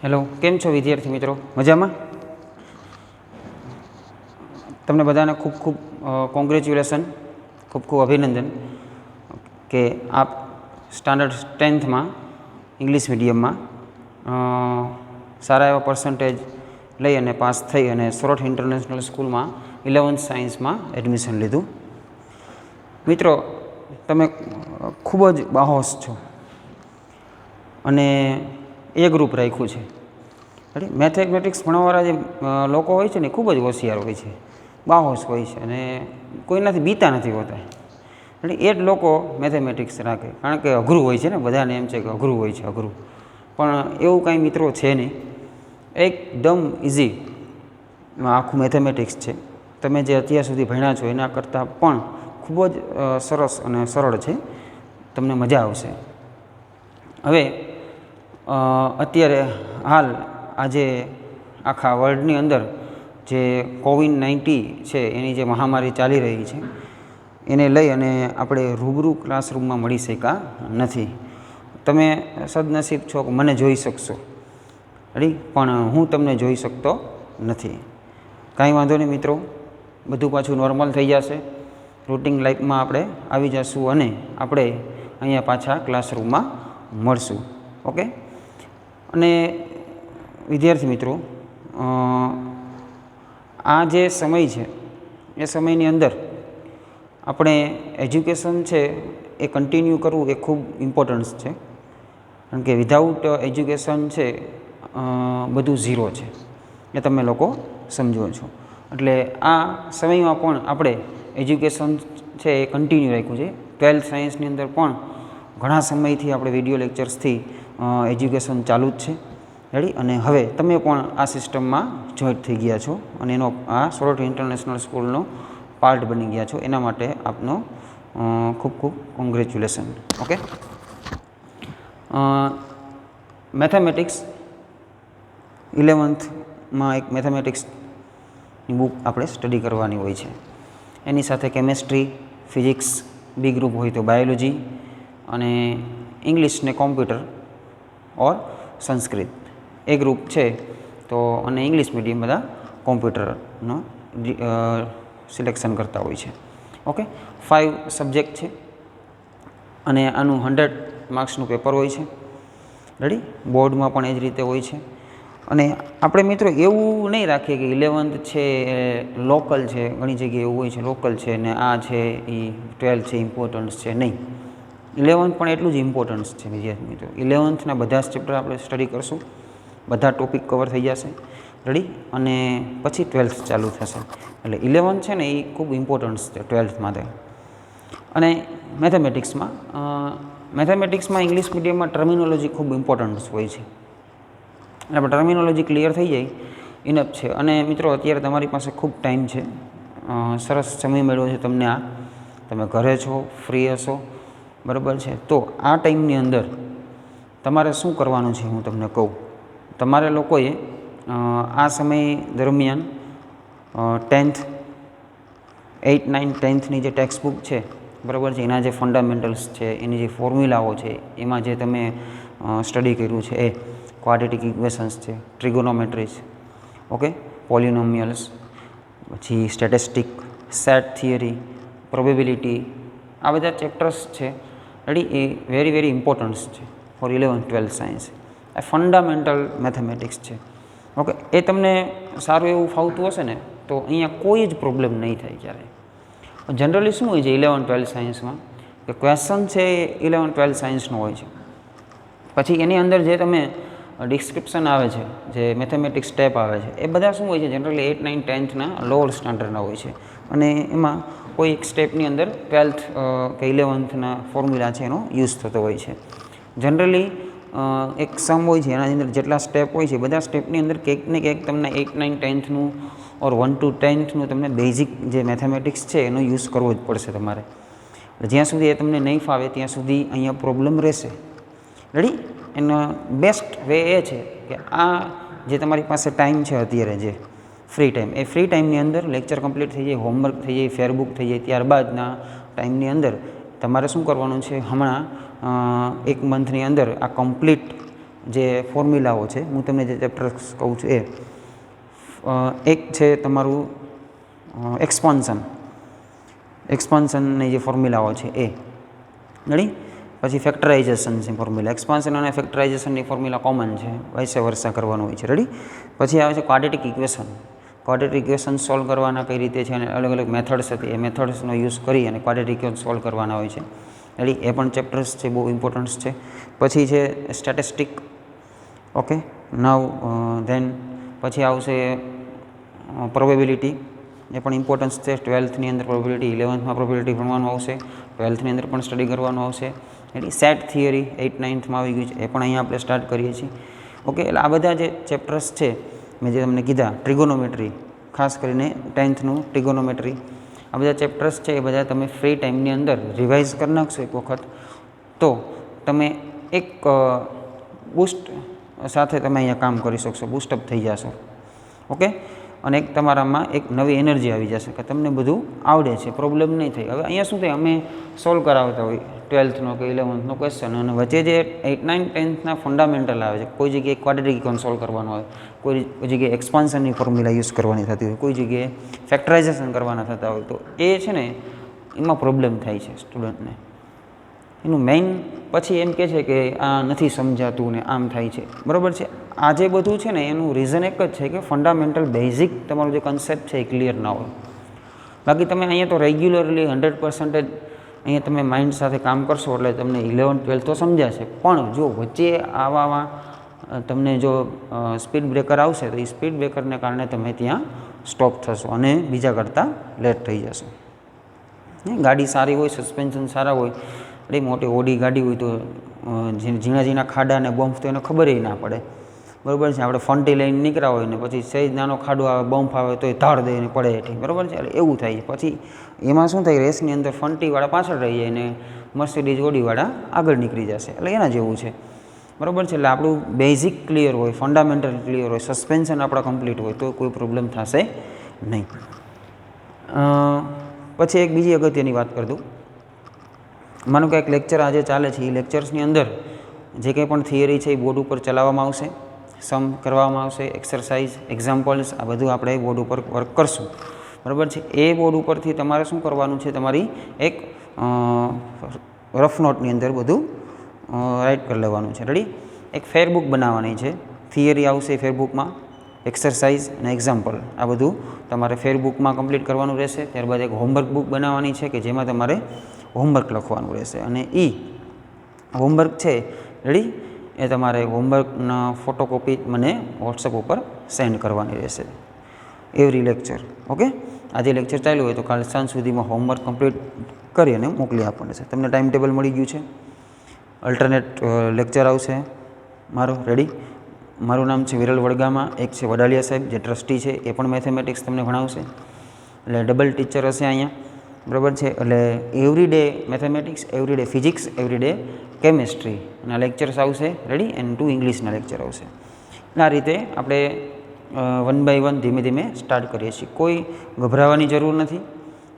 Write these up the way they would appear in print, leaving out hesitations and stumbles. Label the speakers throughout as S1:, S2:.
S1: Hello, કેમ છો વિદ્યાર્થી મિત્રો? મજામાં? તમને બધાને ખૂબ ખૂબ કોંગ્રેચ્યુલેશન, ખૂબ ખૂબ અભિનંદન કે આપ સ્ટાન્ડર્ડ 10થમાં ઇંગ્લિશ મીડિયમમાં સારા એવા પર્સન્ટેજ લઈ અને પાસ થઈ અને સોરઠ ઇન્ટરનેશનલ સ્કૂલમાં 11th સાયન્સમાં એડમિશન લીધું. મિત્રો, તમે ખૂબ જ બાહોશ છો અને એ ગ્રુપ રાખ્યું છે. મેથેમેટિક્સ ભણવાવાળા જે લોકો હોય છે ને ખૂબ જ હોશિયાર હોય છે, બાહોશ હોય છે અને કોઈનાથી બીતા નથી હોતા. એટલે એ જ લોકો મેથેમેટિક્સ રાખે, કારણ કે અઘરું હોય છે ને, બધાને એમ છે કે અઘરું હોય છે, અઘરું. પણ એવું કાંઈ મિત્રો છે નહીં, એકદમ ઇઝી આખું મેથેમેટિક્સ છે. તમે જે અત્યાર સુધી ભણ્યા છો એના કરતાં પણ ખૂબ જ સરસ અને સરળ છે, તમને મજા આવશે. હવે અત્યારે હાલ આજે આખા વર્લ્ડની અંદર જે કોવિડ-19 છે એની જે મહામારી ચાલી રહી છે એને લઈ અને આપણે રૂબરૂ ક્લાસરૂમમાં મળી શક્યા નથી. તમે સદનસીબ છો કે મને જોઈ શકશો, પણ હું તમને જોઈ શકતો નથી. કાંઈ વાંધો નહીં મિત્રો, બધું પાછું નોર્મલ થઈ જશે. રૂટિન લાઈફમાં આપણે આવી જશું અને આપણે અહીંયા પાછા ક્લાસરૂમમાં મળશું. ઓકે. અને વિદ્યાર્થી મિત્રો, આ જે સમય છે એ સમયની અંદર આપણે એજ્યુકેશન છે એ કન્ટિન્યુ કરવું એ ખૂબ ઇમ્પોર્ટન્સ છે, કારણ કે વિધાઉટ એજ્યુકેશન છે બધું ઝીરો છે, એ તમે લોકો સમજો છો. એટલે આ સમયમાં પણ આપણે એજ્યુકેશન છે એ કન્ટિન્યુ રાખ્યું છે. 12th સાયન્સની અંદર પણ ઘણા સમયથી આપણે વિડીયો લેક્ચર્સથી એજ્યુકેશન ચાલુ જ છે. રેડી? અને હવે તમે પણ આ સિસ્ટમમાં જોઈન્ટ થઈ ગયા છો અને એનો આ સોરઠ ઇન્ટરનેશનલ સ્કૂલનો પાર્ટ બની ગયા છો. એના માટે આપનો ખૂબ ખૂબ કોંગ્રેચ્યુલેશન. ઓકે. મેથેમેટિક્સ 11thમાં એક મેથેમેટિક્સની બુક આપણે સ્ટડી કરવાની હોય છે. એની સાથે કેમેસ્ટ્રી, ફિઝિક્સ, બી ગ્રુપ હોય તો બાયોલોજી અને ઇંગ્લિશ ને કોમ્પ્યુટર ઓર સંસ્કૃત એ ગ્રુપ છે. તો અને ઇંગ્લિશ મીડિયમ બધા કોમ્પ્યુટરનો સિલેક્શન કરતા હોય છે. ઓકે. 5 સબ્જેક્ટ છે અને આનું 100 માર્ક્સનું પેપર હોય છે. રેડી? બોર્ડમાં પણ એ જ રીતે હોય છે. અને આપણે મિત્રો એવું નહીં રાખીએ કે 11th છે લોકલ છે, ઘણી જગ્યાએ એવું હોય છે લોકલ છે ને આ છે એ 12th છે ઇમ્પોર્ટન્સ છે. નહીં, 11th પણ એટલું જ ઇમ્પોર્ટન્સ છે વિદ્યાર્થી મિત્રો. 11thના બધા જ ચેપ્ટર આપણે સ્ટડી કરશું, બધા ટોપિક કવર થઈ જશે. રેડી? અને પછી 12th ચાલુ થશે. એટલે 11th છે ને એ ખૂબ ઇમ્પોર્ટન્સ છે 12th માટે. અને મેથેમેટિક્સમાં ઇંગ્લિશ મીડિયમમાં ટર્મિનોલોજી ખૂબ ઇમ્પોર્ટન્સ હોય છે. એટલે ટર્મિનોલોજી ક્લિયર થઈ જાય ઇનફ છે. અને મિત્રો અત્યારે તમારી પાસે ખૂબ ટાઈમ છે, સરસ સમય મળ્યો છે તમને. આ તમે ઘરે છો, ફ્રી હશો, બરાબર છે? તો આ ટાઈમની અંદર તમારે શું કરવાનું છે હું તમને કહું. તમારે લોકોએ આ સમય દરમિયાન 10th, 8th, 9th, 10thની જે ટેક્સ્ટ બુક છે, બરાબર છે, એના જે ફંડામેન્ટલ્સ છે, એની જે ફોર્મ્યુલાઓ છે, એમાં જે તમે સ્ટડી કર્યું છે એ ક્વાડ્રેટિક ઇક્વેશન્સ છે, ટ્રિગોનોમેટ્રીઝ, ઓકે, પોલિનોમિયલ્સ, પછી સ્ટેટિસ્ટિક, સેટ થિયરી, પ્રોબેબિલિટી, આ બધા ચેપ્ટર્સ છે. રેડી? એ વેરી વેરી ઇમ્પોર્ટન્સ છે ફોર 11th 12th સાયન્સ. એ ફંડામેન્ટલ મેથેમેટિક્સ છે. ઓકે. એ તમને સારું એવું ફાવતું હશે ને તો અહીંયા કોઈ જ પ્રોબ્લેમ નહીં થાય ક્યારે. જનરલી શું હોય છે 11th 12th સાયન્સમાં કે ક્વેશ્ચન છે એ 11th 12th સાયન્સનો હોય છે. પછી એની અંદર જે તમે ડિસ્ક્રિપ્શન આવે છે, જે મેથેમેટિક્સ સ્ટેપ આવે છે, એ બધા શું હોય છે જનરલી 8th, 9th, 10thના લોઅર સ્ટાન્ડર્ડના હોય છે. અને એમાં કોઈ એક સ્ટેપની અંદર 12th કે 11thના ફોર્મ્યુલા છે એનો યુઝ થતો હોય છે. જનરલી એક સમ હોય છે, એના અંદર જેટલા સ્ટેપ હોય છે બધા સ્ટેપની અંદર કંઈક ને કંઈક તમને 8th, 9th, 10thનું ઓર 1 to 10thનું તમને બેઝિક જે મેથેમેટિક્સ છે એનો યુઝ કરવો જ પડશે તમારે. જ્યાં સુધી એ તમને નહીં ફાવે ત્યાં સુધી અહીંયા પ્રોબ્લેમ રહેશે. રેડી? એનો બેસ્ટ વે એ છે કે આ જે તમારી પાસે ટાઈમ છે અત્યારે, જે ફ્રી ટાઈમ, એ ફ્રી ટાઈમની અંદર લેક્ચર કમ્પ્લીટ થઈ જાય, હોમવર્ક થઈ જાય, ફેરબુક થઈ જાય, ત્યારબાદના ટાઈમની અંદર તમારે શું કરવાનું છે, હમણાં 1 મંથની અંદર આ કમ્પ્લીટ જે ફોર્મ્યુલાઓ છે, હું તમને જે ચેપ્ટર્સ કહું છું એ એક છે તમારું એક્સપાન્શનની જે ફોર્મ્યુલાઓ છે એ રેડી. પછી ફેક્ટરાઇઝેશન છે ફોર્મ્યુલા. એક્સપાન્શન અને ફેક્ટરાઇઝેશનની ફોર્મ્યુલા કોમન છે, વાઇસ વર્સા કરવાનું હોય છે. રેડી. પછી આવે છે quadratic equation. Quadratic equation solve કરવાના કઈ રીતે છે અને અલગ અલગ મેથડ્સ હતી, એ મેથડ્સનો યુઝ કરી અને ક્વાડ્રેટિક ઇક્વેશન સોલ્વ કરવાના હોય છે. રેડી. એ પણ ચેપ્ટર્સ છે, બહુ ઇમ્પોર્ટન્સ છે. પછી છે સ્ટેટિસ્ટિક. ઓકે. નાવ ધેન પછી આવશે પ્રોબેબિલિટી. એ પણ ઇમ્પોર્ટન્સ છે. 12થની અંદર પ્રોબેબિલિટી, 11થમાં પ્રોબેબિલિટી ભણવાનું આવશે, 12થની અંદર પણ સ્ટડી કરવાનું આવશે. એટલે સેટ થિયરી 8th 9thમાં આવી ગયું છે, એ પણ અહીંયા આપણે સ્ટાર્ટ કરીએ છીએ. ઓકે. એટલે આ બધા જે ચેપ્ટર્સ છે મેં જે તમને કીધા, ટ્રિગોનોમેટ્રી, ખાસ કરીને 10thનું ટ્રિગોનોમેટ્રી, આ બધા ચેપ્ટર્સ છે એ બધા તમે ફ્રી ટાઈમની અંદર રિવાઇઝ કરી નાખશો એક વખત, તો તમે એક બૂસ્ટ સાથે તમે અહીંયા કામ કરી શકશો, બૂસ્ટઅપ થઈ જશો. ઓકે. અને એક તમારામાં એક નવી એનર્જી આવી જશે કે તમને બધું આવડે છે, પ્રોબ્લેમ નહીં થાય. હવે અહીંયા શું થાય, અમે સોલ્વ કરાવતા હોય 12થનો કે 11થનો ક્વેશ્ચન, અને વચ્ચે જે 8th 9th 10thના ફંડામેન્ટલ આવે છે, કોઈ જગ્યાએ ક્વાડ્રેટિક ઇક્વેશન સોલ્વ કરવાનું આવે, કોઈ જગ્યાએ એક્સપાન્શનની ફોર્મ્યુલા યુઝ કરવાની થતી હોય, કોઈ જગ્યાએ ફેક્ટરાઇઝેશન કરવાના થતા હોય, તો એ છે ને એમાં પ્રોબ્લેમ થાય છે સ્ટુડન્ટને. એનું મેઇન પછી એમ કહે છે કે આ નથી સમજાતું ને આમ થાય છે. બરાબર છે. આ જે બધું છે ને એનું રીઝન એક જ છે કે ફંડામેન્ટલ બેઝિક તમારું જે કન્સેપ્ટ છે એ ક્લિયર ના હોય. બાકી તમે અહીંયા તો રેગ્યુલરલી 100% અહીંયા તમે માઇન્ડ સાથે કામ કરશો એટલે તમને 11th 12th તો સમજાશે. પણ જો વચ્ચે આવામાં તમને જો સ્પીડ બ્રેકર આવશે તો એ સ્પીડ બ્રેકરને કારણે તમે ત્યાં સ્ટોપ થશો અને બીજા કરતાં લેટ થઈ જશો. ગાડી સારી હોય, સસ્પેન્શન સારા હોય, એટલી મોટી ઓડી ગાડી હોય તો ઝીણા ઝીણા ખાડા અને બમ્પ તો એને ખબર ના પડે. બરાબર છે. આપણે ફંટી લઈને નીકળ્યા હોય ને પછી સહેજ નાનો ખાડો આવે, બમ્પ આવે તો એ ધાડ દઈને પડે હેઠી. બરાબર છે. એટલે એવું થાય છે. પછી એમાં શું થાય, રેસની અંદર ફંટીવાળા પાછળ રહી જાય ને મર્સિડીઝ ઓડીવાળા આગળ નીકળી જશે. એટલે એના જેવું છે. બરાબર છે. એટલે આપણું બેઝિક ક્લિયર હોય, ફંડામેન્ટલ ક્લિયર હોય, સસ્પેન્શન આપણા કમ્પ્લીટ હોય તો કોઈ પ્રોબ્લેમ થશે નહીં. પછી એક બીજી અગત્યની વાત કરી દઉં. માનો કે એક લેક્ચર આજે ચાલે છે, એ લેક્ચર્સની અંદર જે કંઈ પણ થિયરી છે એ બોર્ડ ઉપર ચલાવવામાં આવશે, સમ કરવામાં આવશે, એક્સરસાઇઝ, એક્ઝામ્પલ્સ, આ બધું આપણે બોર્ડ ઉપર વર્ક કરશું. બરાબર છે. એ બોર્ડ ઉપરથી તમારે શું કરવાનું છે, તમારી એક રફ નોટની અંદર બધું રાઇટ કરી લેવાનું છે. રેડી. એક ફેરબુક બનાવવાની છે. થિયરી આવશે ફેરબુકમાં, એક્સરસાઇઝ અને એક્ઝામ્પલ, આ બધું તમારે ફેરબુકમાં કમ્પ્લીટ કરવાનું રહેશે. ત્યારબાદ એક હોમવર્ક બુક બનાવવાની છે કે જેમાં તમારે હોમવર્ક લખવાનું રહેશે. અને એ હોમવર્ક છે રેડી, એ તમારે હોમવર્કના ફોટોકોપી મને વોટ્સઅપ ઉપર સેન્ડ કરવાની રહેશે એવરી લેક્ચર. ઓકે. આજે લેક્ચર ચાલ્યું હોય તો કાલે સાંજ સુધીમાં હોમવર્ક કમ્પ્લીટ કરી અને મોકલી આપવાનું છે. તમને ટાઈમ ટેબલ મળી ગયું છે. અલ્ટરનેટ લેક્ચર આવશે મારો. રેડી. મારું નામ છે વિરલ વડગામા. એક છે વડાલિયા સાહેબ જે ટ્રસ્ટી છે, એ પણ મેથેમેટિક્સ તમને ભણાવશે. એટલે ડબલ ટીચર હશે અહીંયા. બરાબર છે. એટલે every day mathematics, every day physics, every day chemistry ના લેક્ચર્સ આવશે. રેડી. એન્ડ 2 ઇંગ્લિશના લેક્ચર આવશે. આ રીતે આપણે 1 by 1 ધીમે ધીમે સ્ટાર્ટ કરીએ છીએ. કોઈ ગભરાવાની જરૂર નથી,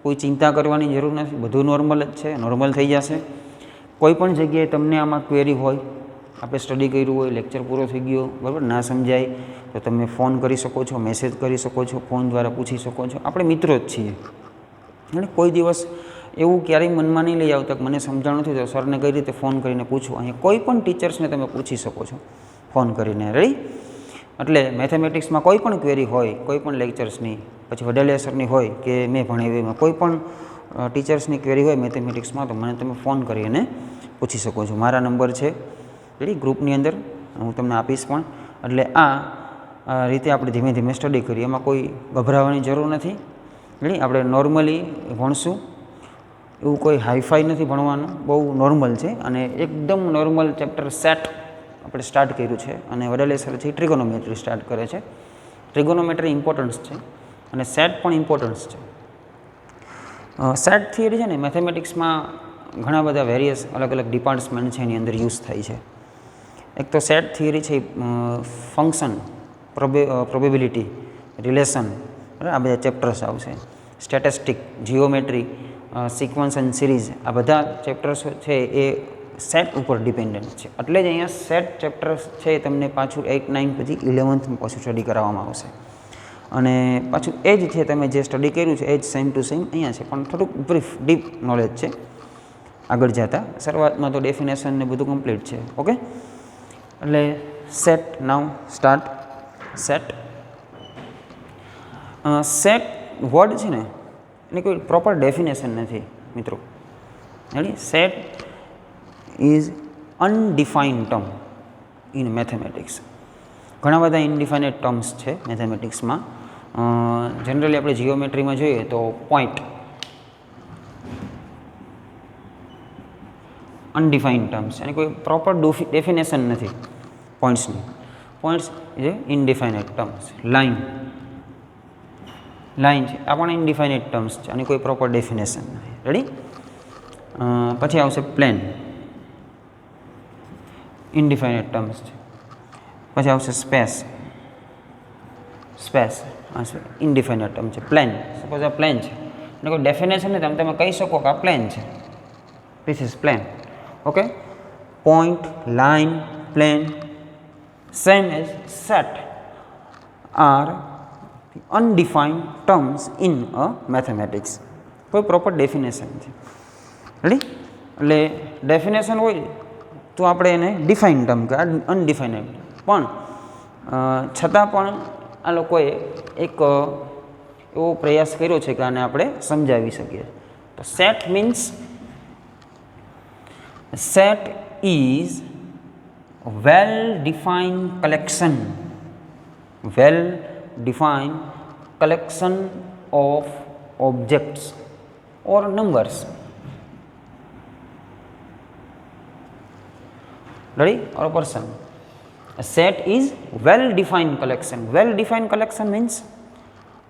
S1: કોઈ ચિંતા કરવાની જરૂર નથી. બધું નોર્મલ જ છે, નોર્મલ થઈ જશે. કોઈ પણ જગ્યાએ તમને આમાં ક્વેરી હોય, આપણે સ્ટડી કર્યું હોય, લેક્ચર પૂરો થઈ ગયો, બરાબર, ના સમજાય તો તમે ફોન કરી શકો છો, મેસેજ કરી શકો છો, ફોન દ્વારા પૂછી શકો છો. આપણે મિત્રો જ છીએ. અને કોઈ દિવસ એવું ક્યારેય મનમાં નહીં લઈ આવતા કે મને સમજાણ નથી તો સરને કઈ રીતે ફોન કરીને પૂછવું. અહીંયા કોઈ પણ ટીચર્સને તમે પૂછી શકો છો ફોન કરીને. રેડી. એટલે મેથેમેટિક્સમાં કોઈ પણ ક્વેરી હોય, કોઈ પણ લેક્ચર્સની, પછી વડાલિયા સરની હોય કે મેં ભણાવ્યું, કોઈ પણ ટીચર્સની ક્વેરી હોય મેથેમેટિક્સમાં તો મને તમે ફોન કરી અને પૂછી શકો છો. મારા નંબર છે રેડી ગ્રુપની અંદર, હું તમને આપીશ પણ. એટલે આ રીતે આપણે ધીમે ધીમે સ્ટડી કરીએ, એમાં કોઈ ગભરાવાની જરૂર નથી. રેડી. આપણે નોર્મલી ભણશું, એવું કોઈ હાઈફાઈ નથી ભણવાનું, બહુ નોર્મલ છે. અને એકદમ નોર્મલ ચેપ્ટર સેટ આપણે સ્ટાર્ટ કર્યું છે. અને વડાલિયા સર છે ટ્રિગોનોમેટ્રી સ્ટાર્ટ કરે છે. ટ્રિગોનોમેટ્રી ઇમ્પોર્ટન્સ છે અને સેટ પણ ઇમ્પોર્ટન્સ છે. સેટ થિયરી છે ને મેથેમેટિક્સમાં ઘણા બધા વેરિયસ અલગ અલગ ડિપાર્ટમેન્ટ છે એની અંદર યુઝ થાય છે. એક તો સેટ થિયરી છે ફંક્શન, પ્રોબેબિલિટી, રિલેશન, આ બધા ચેપ્ટર્સ આવશે. Statistic, geometry, sequence and series, આ બધા ચેપ્ટર્સ છે એ સેટ ઉપર ડિપેન્ડન્ટ છે. એટલે જ અહીંયા સેટ ચેપ્ટર છે એ તમને પાછું 8, 9 પછી 11થમાં પાછું સ્ટડી કરાવવામાં આવશે. અને પાછું એ જ છે તમે જે સ્ટડી કર્યું છે એ જ સેમ ટુ સેમ અહીંયા છે, પણ થોડુંક બ્રીફ ડીપ નોલેજ છે આગળ જતાં. શરૂઆતમાં તો ડેફિનેશન ને બધું કમ્પ્લીટ છે. ઓકે, એટલે સેટ નાઉ સ્ટાર્ટ. સેટ વર્ડ છે ને એની કોઈ પ્રોપર ડેફિનેશન નથી મિત્રો. Set is undefined term in mathematics. ઘણા બધા ઇનડિફાઇનેટ ટર્મ્સ છે મેથેમેટિક્સમાં. જનરલી આપણે જીઓમેટ્રીમાં જોઈએ તો પોઈન્ટ અનડિફાઇન્ડ ટર્મ્સ, એની કોઈ પ્રોપર ડેફિનેશન નથી પોઈન્ટ્સની. પોઈન્ટ્સ એ ઇનડિફાઇનેટ ટર્મ્સ. લાઇન છે આ પણ ઇનડિફાઇનેટ ટર્મ્સ છે, આની કોઈ પ્રોપર ડેફિનેશન નથી. રેડી? પછી આવશે પ્લેન, ઇનડિફાઇનેટ ટર્મ્સ છે. પછી આવશે સ્પેસ આ ઇનડિફાઇનેટ ટર્મ છે. પ્લેન, સપોઝ આ પ્લેન છે એટલે કોઈ ડેફિનેશન નથી, તમે કહી શકો કે આ પ્લેન છે, this is plane. Okay, point, line, plane same as set are undefined terms in a mathematics. કોઈ પ્રોપર ડેફિનેશન છે. રેડી? એટલે ડેફિનેશન હોય તો આપણે એને ડિફાઇન ટર્મ કે અનડિફાઇનેડ, પણ છતાં પણ આ લોકોએ એક એવો પ્રયાસ કર્યો છે કે આને આપણે સમજાવી શકીએ. તો set means set is well defined collection of objects or numbers. Ready? Or a person. A set is well-defined collection. Well-defined collection means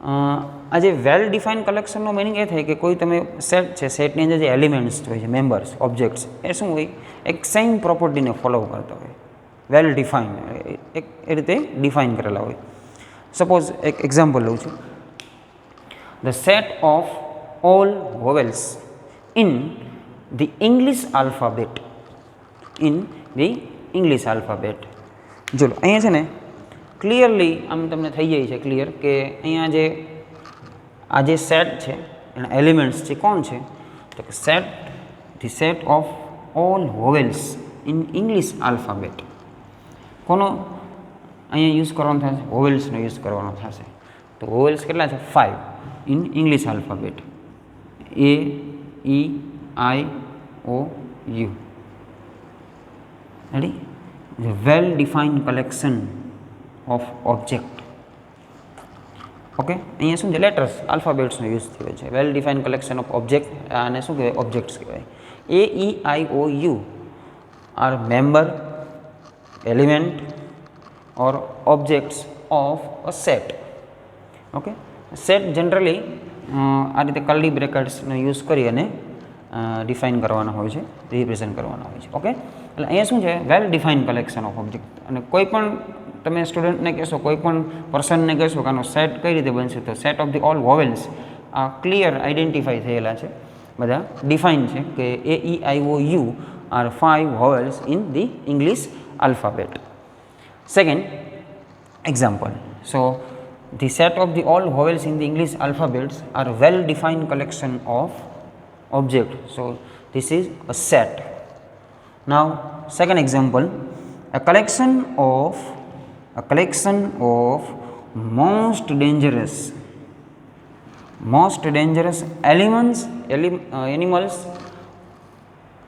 S1: આ જે વેલ ડિફાઇન કલેક્શનનો મિનિંગ એ થાય કે કોઈ તમે સેટ છે, સેટની અંદર જે એલિમેન્ટ્સ હોય છે, મેમ્બર્સ, ઓબ્જેક્ટ્સ, એ શું હોય? એક સેમ પ્રોપર્ટીને ફોલો કરતા હોય. વેલ ડિફાઇન એ રીતે ડિફાઇન કરેલા હોય. સપોઝ એક એક્ઝામ્પલ લઉં છું. The set of all vowels in the English alphabet. ચલો અહીંયા છે ને ક્લિયરલી આમ તમને થઈ જાય છે ક્લિયર કે અહીંયા જે આ જે સેટ છે એના એલિમેન્ટ્સ છે કોણ છે? તો કે set of all vowels in English alphabet. કોનો અહીંયા યુઝ કરવાનો થશે? વોવેલ્સનો યુઝ કરવાનો થશે. તો વોવેલ્સ કેટલા છે? 5 in English alphabet. A, E, I, O, U. Ready? The well-defined collection of object. Okay, અહીંયા શું છે? લેટર્સ, આલ્ફાબેટ્સનો યુઝ થયો છે. વેલ ડિફાઇન્ડ કલેક્શન ઓફ ઓબ્જેક્ટ, આને શું કહેવાય? ઓબ્જેક્ટ્સ કહેવાય. A, E, I, O, U are member, element or objects of a set. Okay, set generally આ રીતે કર્લી બ્રેકેટ્સનો યુઝ કરી અને ડિફાઇન કરવાના હોય છે, રિપ્રેઝન્ટ કરવાના હોય છે. ઓકે, એટલે અહીંયા શું છે? વેલ ડિફાઇન કલેક્શન ઓફ ઓબ્જેક્ટ. અને કોઈ પણ તમે સ્ટુડન્ટને કહેશો, કોઈ પણ પર્સનને કહેશો કે આનો સેટ કઈ રીતે બનશે, તો set of the all vowels આ ક્લિયર આઈડેન્ટિફાઈ થયેલા છે, બધા ડિફાઇન છે કે A, E, I, O, U are 5 vowels in the English alphabet. Second example. So the set of the all vowels in the English alphabets are well defined collection of object. So this is a set. Now second example, a collection of most dangerous animals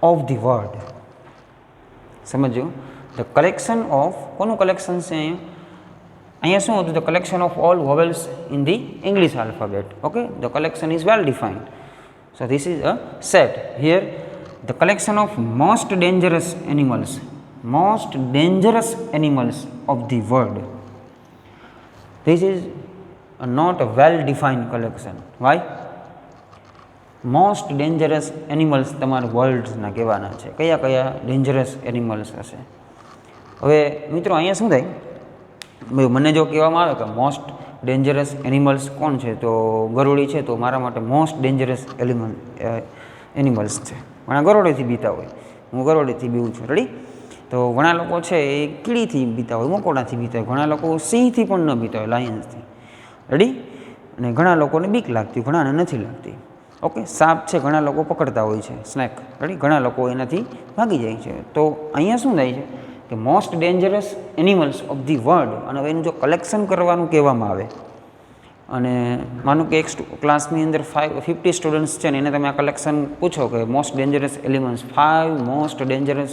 S1: of the world. સમજો, the collection of કોનું collection છે અહીંયા શું હતું? the collection of all vowels in the English alphabet. Okay, the collection is well defined. So this is a set. Here the collection of most dangerous animals of the world. This is not a well defined collection. Why? Most dangerous animals તમારા વર્લ્ડના કહેવાના છે. કયા કયા dangerous animals હશે? હવે મિત્રો અહીંયા શું થાય? મને જો કહેવામાં આવે કે મોસ્ટ ડેન્જરસ એનિમલ્સ કોણ છે, તો ગરોળી છે, તો મારા માટે મોસ્ટ ડેન્જરસ એનિમલ્સ છે. પણ આ ગરોળીથી બીતા હોય. હું ગરોળીથી બીવું છું. રેડી? તો ઘણા લોકો છે એ કીડીથી બીતા હોય, મકોડાથી બીતા હોય, ઘણા લોકો સિંહથી પણ ન બીતા હોય, લાયન્સથી. રેડી? અને ઘણા લોકોને બીક લાગતી હોય, ઘણાને નથી લાગતી. ઓકે, સાપ છે ઘણા લોકો પકડતા હોય છે, સ્નેક. રેડી? ઘણા લોકો એનાથી ભાગી જાય છે. તો અહીંયા શું થાય છે કે most dangerous animals of the world, અને હવે એનું જો કલેક્શન કરવાનું કહેવામાં આવે, અને માનો કે એક ક્લાસની અંદર 50 સ્ટુડન્ટ્સ છે ને એને તમે આ કલેક્શન પૂછો કે most dangerous elements, 5 most dangerous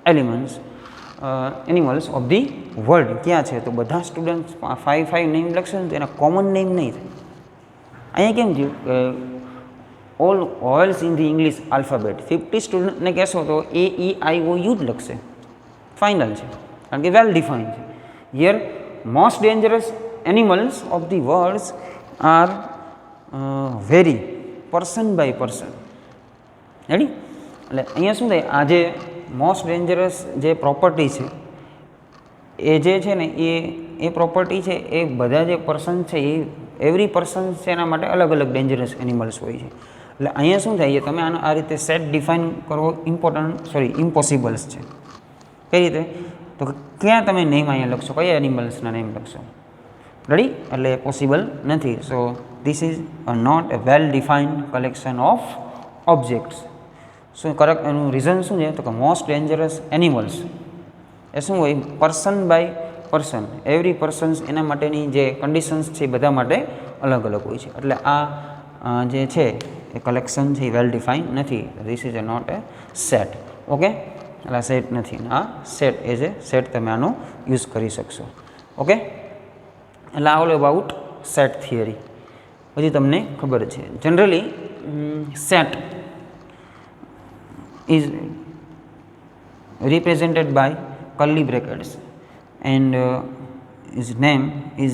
S1: animals of the world ક્યાં છે, તો બધા સ્ટુડન્ટ્સ 5 નેમ લખશે ને તો એના કોમન નેમ નહીં થાય. અહીંયા કેમ થયું કે all vowels in the English alphabet, 50 સ્ટુડન્ટને કહેશો તો AEIOU જ લખશે, ફાઇનલ છે, કારણ કે વેલ ડિફાઇન્ડ છે. Here most dangerous animals of the world are vary person by person. Ready? એટલે અહીંયા શું થાય, આ જે મોસ્ટ ડેન્જરસ જે પ્રોપર્ટી છે એ જે છે ને એ પ્રોપર્ટી છે એ બધા જે પર્સન છે એ એવરી પર્સન છે એના માટે અલગ અલગ ડેન્જરસ એનિમલ્સ હોય છે. એટલે અહીંયા શું થાય, તમે આનો આ રીતે સેટ ડિફાઇન કરવો ઇમ્પોસિબલ્સ છે. કઈ રીતે? તો ક્યાં તમે નેમ અહીંયા લખશો, કયા એનિમલ્સના નેમ લખશો? રેડી? એટલે પોસિબલ નથી. So this is not a well defined collection of objects. શું કરેક્ટ એનું રીઝન શું છે, તો કે મોસ્ટ ડેન્જરસ એનિમલ્સ એ શું હોય, person by person, every persons એના માટેની જે કન્ડિશન્સ છે એ બધા માટે અલગ અલગ હોય છે. એટલે આ જે છે એ કલેક્શન છે એ વેલ ડિફાઇન નથી. This is not a set. Okay, એટલે સેટ નથી, આ સેટ એઝ એ સેટ તમે આનો યુઝ કરી શકશો. ઓકે, એટલે ઓલ અબાઉટ સેટ થિયરી. પછી તમને ખબર છે generally set is represented by curly brackets, and his name is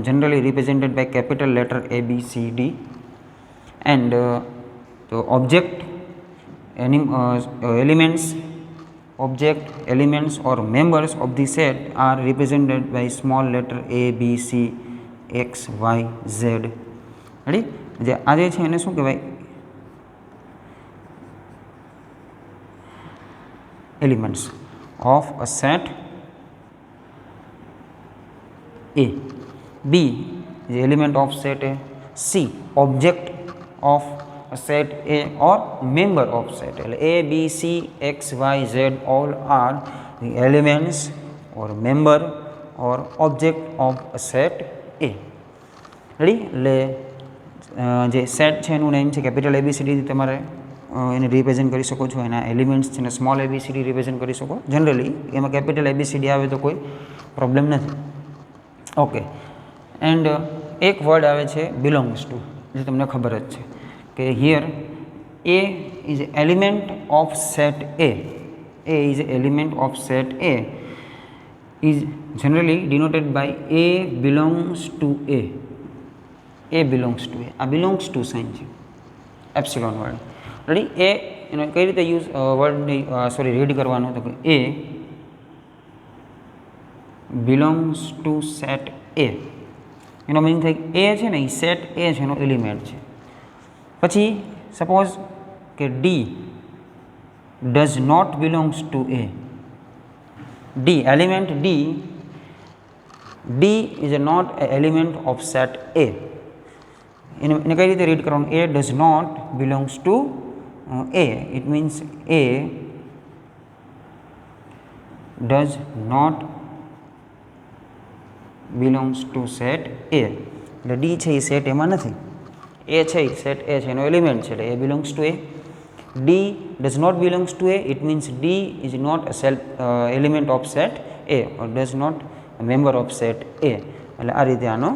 S1: generally represented by capital letter A, B, C, D, and the elements, or members of the set are represented by small letter A, B, C, X, Y, Z. Ready? જે આ જે છે એને શું કહેવાય, elements of a set A. B is element of set A. C object of a set A or member of set A. A, B, C, X, Y, Z all are the elements or member or object of a set A. Ready? એટલે જે set છે એનું name છે capital ABCD તમારે એને represent કરી શકો છો, એના એલિમેન્ટ્સ છે ને સ્મોલ ABCD રિપ્રેઝેન્ટ કરી શકો. જનરલી એમાં કેપિટલ ABCD આવે તો કોઈ પ્રોબ્લેમ નથી. ઓકે, એન્ડ એક વર્ડ આવે છે બિલોંગ્સ ટુ, જે તમને ખબર જ છે કે here A is element of set A. A is element of set A is generally denoted by A belongs to A. A belongs to A. આ belongs to સાઇન છે, એપ્સિલોન વર્ડ. રેડી? એ એનો કઈ રીતે use વર્ડની read કરવાનો, તો કે એ belongs to set એ. એનો meaning થાય એ છે ને એ સેટ એ છે એનો એલિમેન્ટ છે. પછી સપોઝ કે D does not belongs to A. D element D is not a element of set A. એને કઈ રીતે રીડ કરવાનું, A does not belongs to A. It means A does not belongs to set A. એટલે D છે એ set એમાં નથી, A છે એ set A છે એનો એલિમેન્ટ છે, એટલે A belongs to A. D does not belongs to A. It means D is not a element of set A or does not a member of set A. એટલે આ રીતે આનો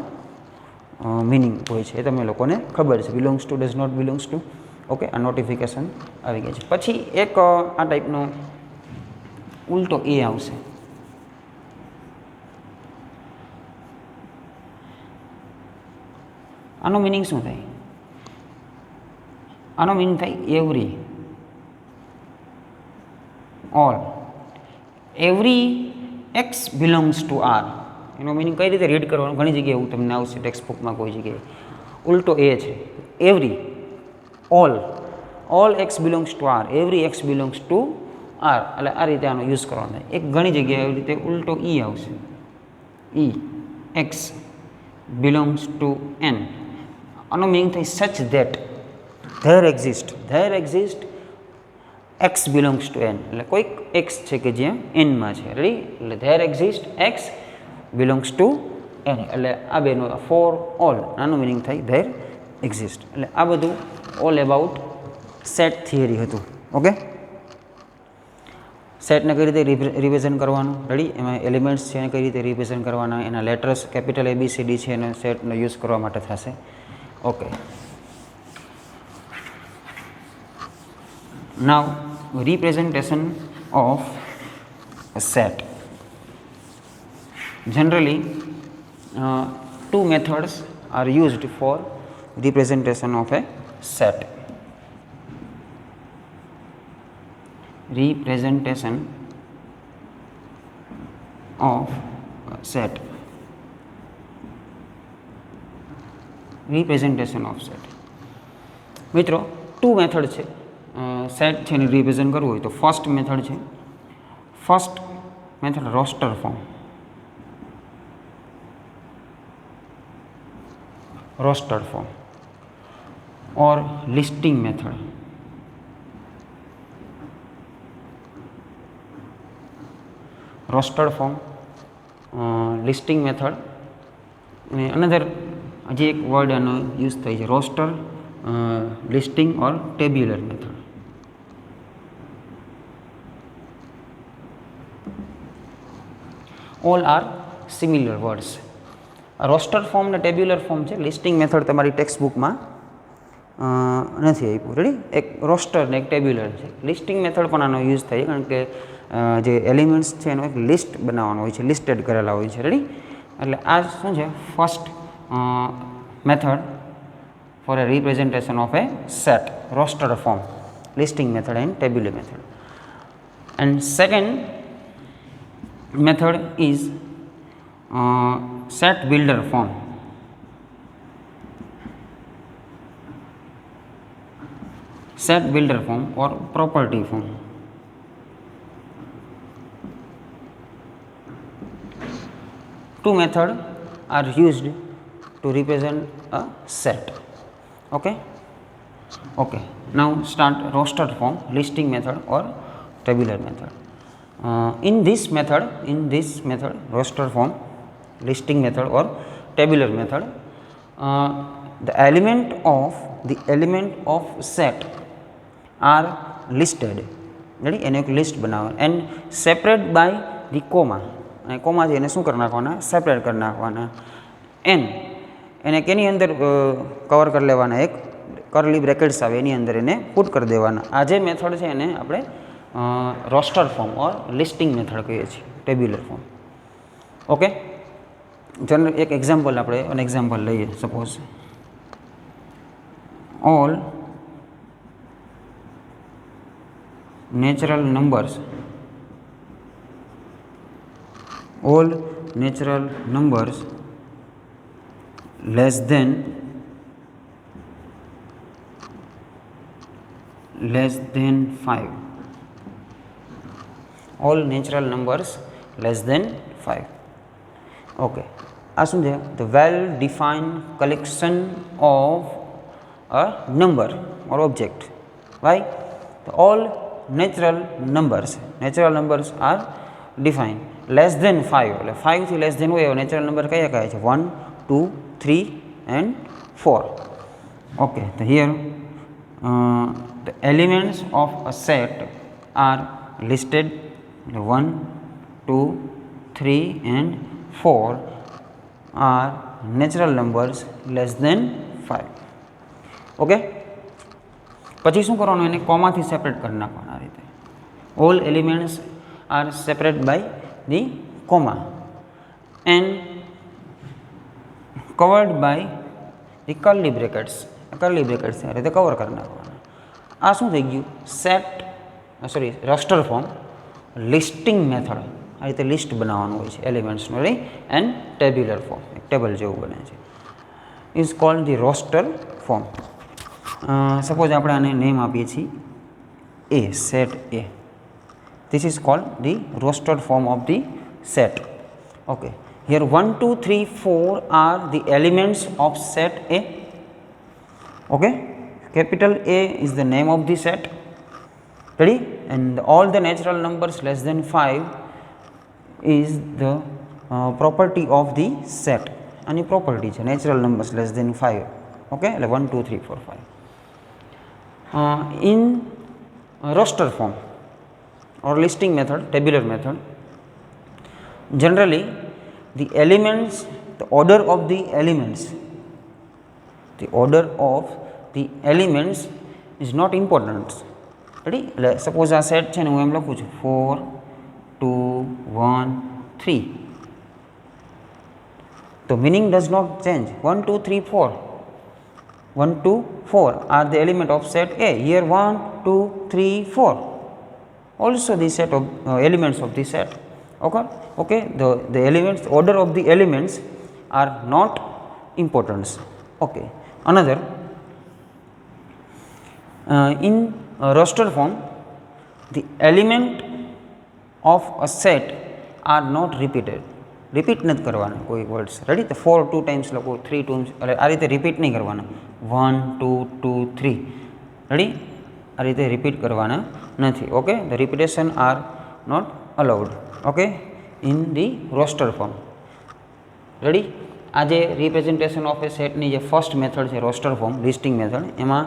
S1: meaning હોય છે, એ તમને લોકોને ખબર છે, belongs to, does not belongs to. Okay, આ નોટિફિકેશન આવી ગયા છે. પછી એક આ ટાઈપનો ઉલટો એ આવશે. આનો મિનિંગ શું થાય? આનો મિનિંગ થાય every, all, every x belongs to R. એનો મિનિંગ કઈ રીતે રીડ કરવાનું, ઘણી જગ્યાએ એવું તમને આવશે ટેક્સ્ટ બુકમાં, કોઈ જગ્યાએ ઉલટો એ છે. Every, all x belongs to R, every x belongs to R એટલે આ રીતે આનો યુઝ કરવાનો થાય. એક ઘણી જગ્યાએ એવી રીતે ઉલટો ઈ આવશે, E x belongs to N. આનો મીનિંગ થાય such that there exist x belongs to N, એટલે કોઈક એક્સ છે કે જ્યાં એનમાં છે. રેડી? એટલે there exist x belongs to N, એટલે આ બેનો ફોર ઓલ આનું મિનિંગ થાય ધેર એક્ઝિસ્ટ. એટલે આ બધું ઓલ એબાઉટ સેટ થિયરી હતું. ઓકે, સેટને કઈ રીતે રિપ્રેઝન્ટ કરવાનું, રેડી? એમાં એલિમેન્ટ્સ છે એને કઈ રીતે રિપ્રેઝન્ટ કરવાના, એના લેટર્સ કેપિટલ ABCD છે એને સેટનો યુઝ કરવા માટે થશે. Okay, now representation of a set. Generally two methods are used for representation of a set. Representation of a set. Representation of set. મિત્રો ટુ મેથડ છે સેટ છે ને રિપ્રેઝન્ટ કરવું હોય તો ફર્સ્ટ મેથડ છે, first method roster form. Roster form or listing method. Roster form, listing method, અને another હજી એક વર્ડ આનો યુઝ થાય છે roster, listing or tabular method. All are similar words. Roster form ને ટેબ્યુલર ફોર્મ છે. Listing method તમારી text બુકમાં નથી આપ્યું. રેડી? એક રોસ્ટર ને એક ટેબ્યુલર છે. લિસ્ટિંગ મેથડ પણ આનો યુઝ થાય કારણ કે જે એલિમેન્ટ્સ છે એનો એક લિસ્ટ બનાવવાનો હોય છે, લિસ્ટેડ કરેલા હોય છે. રેડી? એટલે આ શું છે first method for a representation of a set, roster form, listing method and tabular method. And second method is set builder form. Set builder form or property form. Two methods are used to represent a set. Okay. Okay. Now start roster form, listing method or tabular method. In this method, roster form, listing method or tabular method, the element of set are listed. Ready? એને એક list બનાવવાનું and separate by the comma, અને કોમાથી એને શું કરી નાખવાના, separate કરી નાખવાના. એને કેની અંદર કવર કરી લેવાના, એક કરલી બ્રેકેટ્સ આવે એની અંદર એને પુટ કરી દેવાના. આ જે મેથડ છે એને આપણે રોસ્ટર ફોર્મ ઓર લિસ્ટિંગ મેથડ કહીએ છીએ, ટેબ્યુલર ફોર્મ. ઓકે, જનરલ એક એક્ઝામ્પલ આપણે લઈએ. Suppose all natural numbers less than 5. All natural numbers less than 5. Okay, આ શું છે? The well defined collection of a number or object. Why? All natural numbers are defined less than 5, એટલે 5 થી less than હોય એવા natural number કયા કયા છે? 1, 2, 3 and 4. Okay, so here the elements of a set are listed. 1, 2, 3 and 4 are natural numbers less than 5. Okay, પછી શું કરવાનું? એને કોમાથી સેપરેટ કરી નાખવાના. આ રીતે all elements are separate by the comma and covered by the curly brackets. આ રીતે કવર કરી નાખવાના. આ શું થઈ ગયું? Roster form, listing method. આ રીતે લિસ્ટ બનાવવાનું હોય છે એલિમેન્ટ્સનું. રેડી? એન્ડ ટેબ્યુલર ફોર્મ, એક ટેબલ જેવું બને છે, is called the roster form. Suppose આપણે આને નેમ આપીએ છીએ A, set A. This is called the rostered form of the set. Okay, here 1 2 3 4 are the elements of set A. Okay, capital A is the name of the set, ready, and all the natural numbers less than 5 is the property of the set. અને property છે natural numbers less than 5. Okay, એટલે 1 2 3 4 5 in roster form or listing method, tabular method, generally the elements, the order of the elements is not important. Ready, suppose આ set છે ને હું એમ લખું છું 4 2 1 3, the meaning does not change. 1 2 3 4, 1 2 4 are the element of set A. Here 1 2 3 4 also the set of elements of the set. Okay, the elements, order of the elements are not important. Okay, another in roster form, the element of a set are not repeated. Repeat નથી કરવાના કોઈ words. Ready, તો 4 2 times લખો, 3 times, એટલે આ રીતે repeat નહીં કરવાના. 1 2 2 3, રેડી, આ રીતે રિપીટ કરવાના નથી. Okay, the repetition are not allowed. Okay, in the roster form. Ready, આ જે રિપ્રેઝન્ટેશન ઓફ એ સેટની જે ફર્સ્ટ મેથડ છે રોસ્ટર ફોર્મ લિસ્ટિંગ મેથડ, એમાં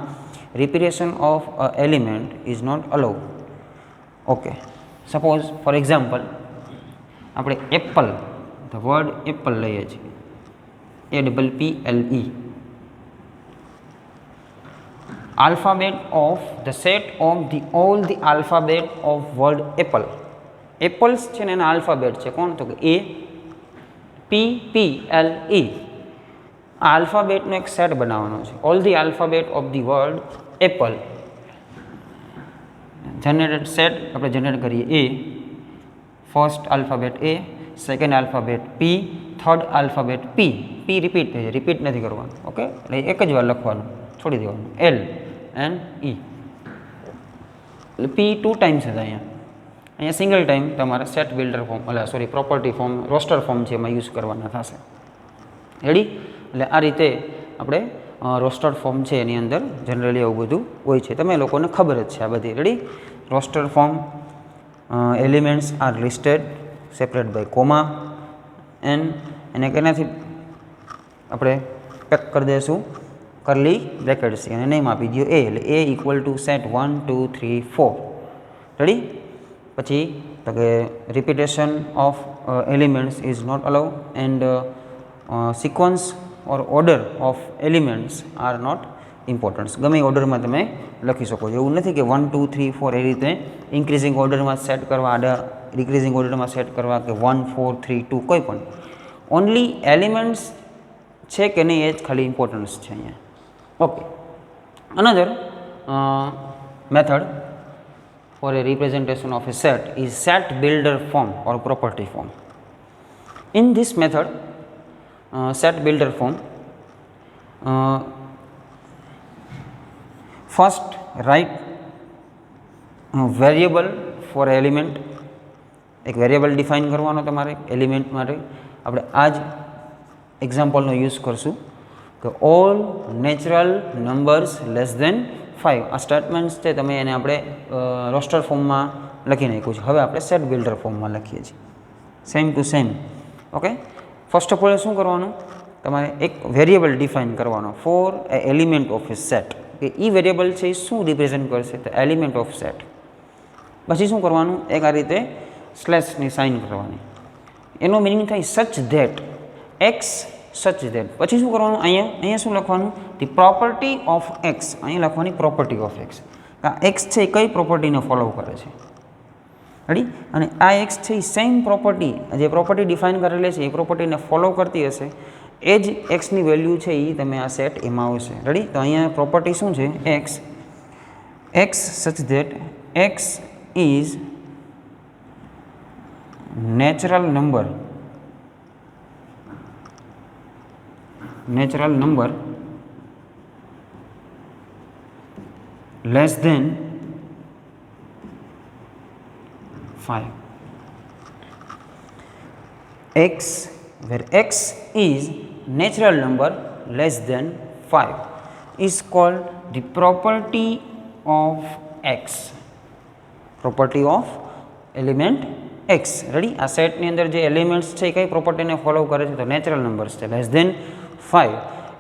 S1: repetition of a element is not allowed. Okay, suppose for example આપણે apple, the word apple લઈએ છીએ, APPLE, alphabet of the set of the all the alphabet of word apple. Apples છે ને એના alphabet છે કોણ, તો કે APPLE. આ આલ્ફાબેટનો એક સેટ બનાવવાનો છે. All the alphabet of the word Apple. Generated set આપણે જનરેટ કરીએ A, first alphabet A, second alphabet P, third alphabet P. Repeat થઈ જાય, રિપીટ નથી કરવાનું. ઓકે, એટલે એક જ વાર લખવાનું, છોડી દેવાનું. L and E, એટલે P 2 ટાઈમ્સ જ અહીંયા સિંગલ ટાઈમ તમારે set builder form, property form, roster form છે એમાં યુઝ કરવાના થશે. રેડી, એટલે આ રીતે આપણે રોસ્ટર ફોર્મ છે એની અંદર જનરલી એવું બધું હોય છે, તમે લોકોને ખબર જ છે આ બધી. Ready, roster form elements are listed separate by comma, and એને કેનાથી આપણે પેક કરી દઈશું, કરલી બ્રેકેટ્સ, અને નેમ આપી દો A, એટલે A equal to set 1 2 3 4. Ready, પછી તો કે repetition of elements is not allow, and sequence or order of elements are not importance. ગમે ઓર્ડરમાં તમે લખી શકો છો, એવું નથી કે 1 2 3 4 એ રીતે ઇન્ક્રીઝિંગ ઓર્ડરમાં સેટ કરવા, આડા ડિક્રીઝિંગ ઓર્ડરમાં સેટ કરવા, કે 1 4 3 2, કોઈ પણ. ઓનલી એલિમેન્ટ્સ છે કે નહીં એ જ ખાલી ઇમ્પોર્ટન્સ છે અહીંયા. Okay, another method for a representation of a set is set builder form or property form. In this method, set builder form, first write variable for element. એક વેરિયેબલ ડિફાઇન કરવાનો તમારે એલિમેન્ટ માટે. આપણે આ જ એક્ઝામ્પલનો use કરશું કે all natural numbers less than 5. આ સ્ટેટમેન્ટ્સ છે, તમે એને આપણે રોસ્ટર ફોર્મમાં લખી નાખ્યું છે. હવે આપણે સેટ બિલ્ડર ફોર્મમાં લખીએ છીએ, same to same. Okay, first of all શું કરવાનું, તમારે એક વેરિયેબલ ડિફાઇન કરવાનો for a element of a set, કે એ વેરિયેબલ છે એ શું રિપ્રેઝન્ટ કરશે, તો એલિમેન્ટ ઓફ સેટ. પછી શું કરવાનું, એક આ રીતે સ્લેશની સાઇન કરવાની, એનો મિનિંગ થાય સચ ધેટ એક્સ સચ ધેટ. પછી શું કરવાનું, અહીંયા શું લખવાનું, ધી પ્રોપર્ટી ઓફ એક્સ. અહીંયા લખવાની પ્રોપર્ટી ઓફ એક્સ. આ એક્સ છે એ કઈ પ્રોપર્ટીને ફોલો કરે છે. રેડી, અને આ એક્સ છે એ સેમ પ્રોપર્ટી, જે પ્રોપર્ટી ડિફાઇન કરેલી છે એ પ્રોપર્ટીને ફોલો કરતી હશે, એ જ એક્સની વેલ્યુ છે એ તમે આ સેટ એમાં આવશે. રેડી, તો અહીંયા પ્રોપર્ટી શું છે, એક્સ સચ that x is natural number less than 5. X, where x is natural number less than 5, is called the property of x. Property of element x. Ready? આ સેટની અંદર જે એલિમેન્ટ્સ છે કઈ પ્રોપર્ટીને ફોલો કરે છે તો નેચરલ નંબર્સ છે less than 5.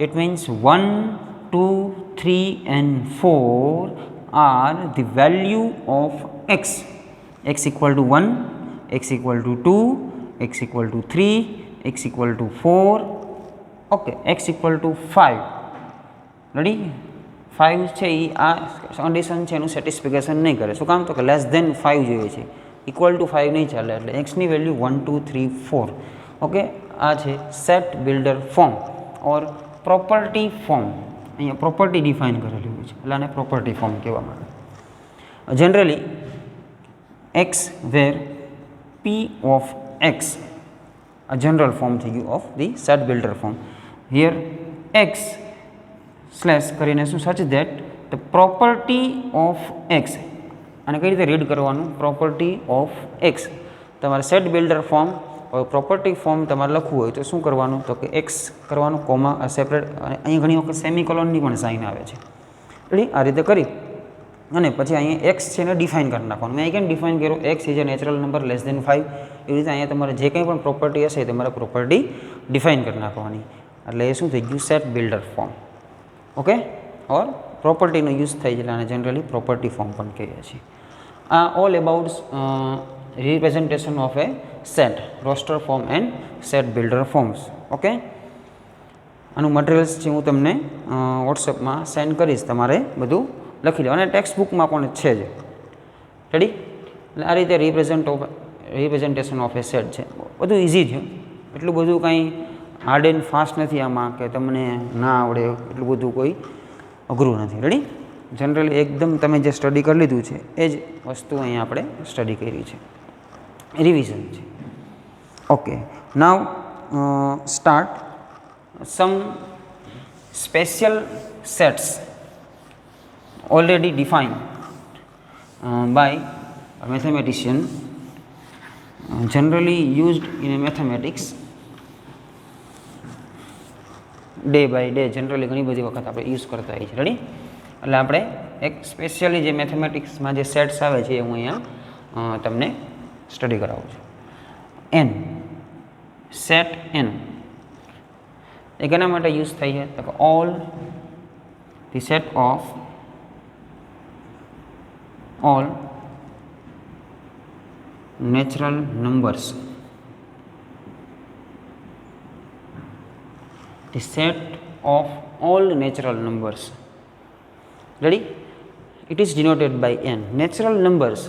S1: It means 1, 2, 3 and 4 are the value of x. x equal to 1, x equal to 2, x equal to 3, x equal to 4, okay, x equal to 5. Ready? 5 છે એ આ condition છે એનું સેટિસ્ફિકેશન નહીં કરે. શું કામ? તો કે લેસ ધેન 5 જોઈએ છે, ઇક્વલ ટુ 5 નહીં ચાલે. એટલે એક્સની વેલ્યુ 1, 2, 3, 4. ઓકે, આ છે set builder form or property form. અહીંયા પ્રોપર્ટી ડિફાઇન કરેલી હોય છે એટલે આને પ્રોપર્ટી ફોર્મ કહેવામાં આવે. Generally x where P of x a general form થઈ ગયું of the set builder form. Here x slash કરીને શું સચ that the property of x. અને કઈ રીતે રીડ કરવાનું? Property of x. તમારે set builder form property form તમારે લખવું હોય તો શું કરવાનું? તો કે એક્સ કરવાનું, કોમા સેપરેટ, અને અહીંયા ઘણી વખત સેમિકોલોનની પણ સાઇન આવે છે. રેડી? આ રીતે કરી અને પછી અહીંયા એક્સ છે એને ડિફાઇન કરી નાખવાનું. મેં અહીં કેમ ડિફાઇન કર્યો? X is a natural number less than 5. એવી રીતે અહીંયા તમારે જે કંઈ પણ પ્રોપર્ટી હશે તમારે પ્રોપર્ટી ડિફાઇન કરી નાખવાની. એટલે એ શું થઈ ગયું? Set builder form. ઓકે, ઓર પ્રોપર્ટીનો યુઝ થાય છે એટલે આને જનરલી પ્રોપર્ટી ફોર્મ પણ કહીએ છીએ. આ all about representation of a set, roster form and set builder forms. Okay, આનું મટીરિયલ્સ છે હું તમને વોટ્સએપમાં સેન્ડ કરીશ, તમારે બધું લખી લો. અને ટેક્સ્ટ બુકમાં પણ છે જ. રેડી? એટલે આ રીતે રિપ્રેઝન્ટેશન ઓફ એ સેટ છે. બધું ઇઝી છે, એટલું બધું કાંઈ હાર્ડ એન્ડ ફાસ્ટ નથી આમાં કે તમને ના આવડે એટલું બધું કોઈ અઘરું નથી. રેડી? જનરલી એકદમ તમે જે સ્ટડી કરી લીધું છે એ જ વસ્તુ અહીંયા આપણે સ્ટડી કરી છે, રિવિઝન છે. Okay, now start some special sets already defined by a mathematician, generally used in a mathematics day by day. generally ઘણી બધી વખત આપણે યુઝ કરતા હોઈએ છીએ. રેડી? એટલે આપણે એક સ્પેશિયલી જે મેથેમેટિક્સમાં જે સેટ્સ આવે છે એ હું અહીંયા તમને સ્ટડી કરાવું છું. એન, સેટ એન એ કેના માટે યુઝ થઈ છે? તો all the set of all natural numbers. The set of all natural numbers. Ready? It is denoted by n. Natural numbers,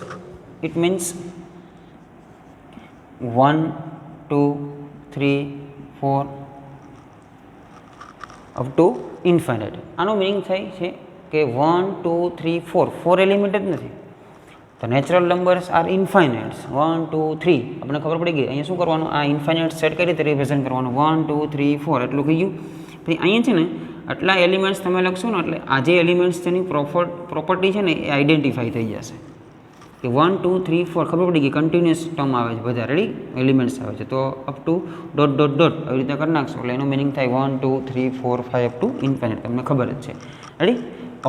S1: it means 1, 2, 3, 4 up to infinite. આનો meaning થાય છે કે 1, 2, 3, 4 element જ નથી. તો નેચરલ નંબર્સ આર ઇન્ફાઇનાઇટ્સ. 1, 2, 3 આપણે ખબર પડી ગઈ. અહીંયા શું કરવાનું? આ ઇન્ફાઇનાઇટ સેટ કઈ રીતે રિપ્રેઝન્ટ કરવાનું? 1, 2, 3, 4 એટલું થઈ ગયું. પછી અહીંયા છે ને આટલા એલિમેન્ટ્સ તમે લખશો ને એટલે આ જે એલિમેન્ટ્સ તેની પ્રોપર્ટી છે ને એ આઈડેન્ટિફાઈ થઈ જશે કે 1, 2, 3, 4 ખબર પડી ગઈ. કન્ટિન્યુઅસ ટર્મ આવે છે બધા. રેડી? એલિમેન્ટ્સ આવે છે તો up to dot dot dot આવી રીતે કરી નાખશો એટલે એનું મિનિંગ થાય 1, 2, 3, 4, 5 અપ ટુ ઇન્ફાઇનાઇટ. તમને ખબર જ છે. રેડી?